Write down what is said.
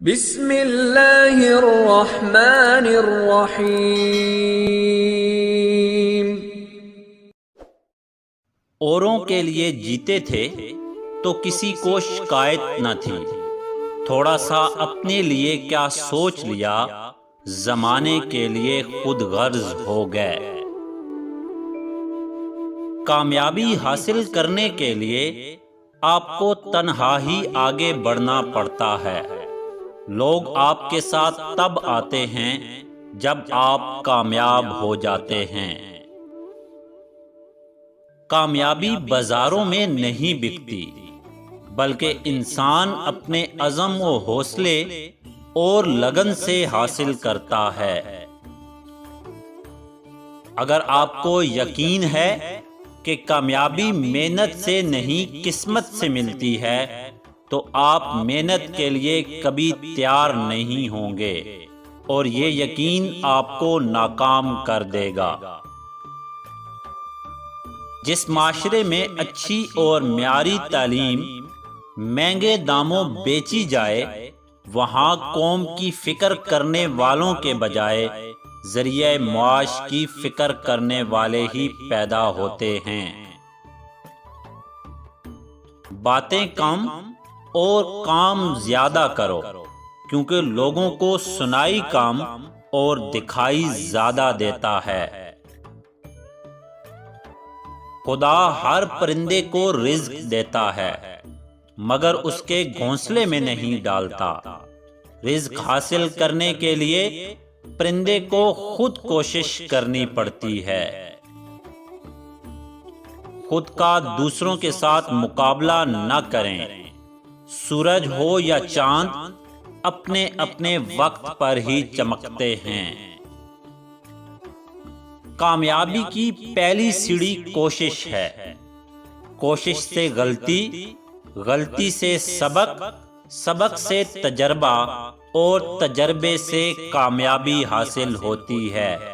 بسم اللہ الرحمن الرحیم۔ اوروں کے لیے جیتے تھے تو کسی کو شکایت نہ تھی، تھوڑا سا اپنے لیے کیا سوچ لیا، زمانے کے لیے خود غرض ہو گئے۔ کامیابی حاصل کرنے کے لیے آپ کو تنہا ہی آگے بڑھنا پڑتا ہے۔ لوگ آپ کے ساتھ تب آتے ہیں جب آپ کامیاب ہو جاتے ہیں۔ کامیابی بازاروں میں نہیں بکتی، بلکہ انسان اپنے عزم و حوصلے اور لگن سے حاصل کرتا ہے۔ اگر آپ کو یقین ہے کہ کامیابی محنت سے نہیں قسمت سے ملتی ہے تو آپ محنت کے لیے کبھی تیار نہیں ہوں گے، اور یہ یقین آپ کو ناکام کر دے گا۔ جس معاشرے میں اچھی اور معیاری تعلیم مہنگے داموں بیچی جائے، وہاں قوم کی فکر کرنے والوں کے بجائے ذریعہ معاش کی فکر کرنے والے ہی پیدا ہوتے ہیں۔ باتیں کم اور کام زیادہ کرو، کیونکہ لوگوں کو سنائی کم اور دکھائی زیادہ دیتا ہے۔ خدا ہر پرندے کو رزق دیتا ہے، مگر اس کے گھونسلے میں نہیں ڈالتا۔ رزق حاصل کرنے کے لیے پرندے کو خود کوشش کرنی پڑتی ہے۔ خود کا دوسروں کے ساتھ مقابلہ نہ کریں۔ سورج ہو یا چاند اپنے اپنے وقت پر ہی چمکتے ہیں۔ کامیابی کی پہلی سیڑھی کوشش ہے۔ کوشش سے غلطی، غلطی سے سبق، سبق سے تجربہ، اور تجربے سے کامیابی حاصل ہوتی ہے۔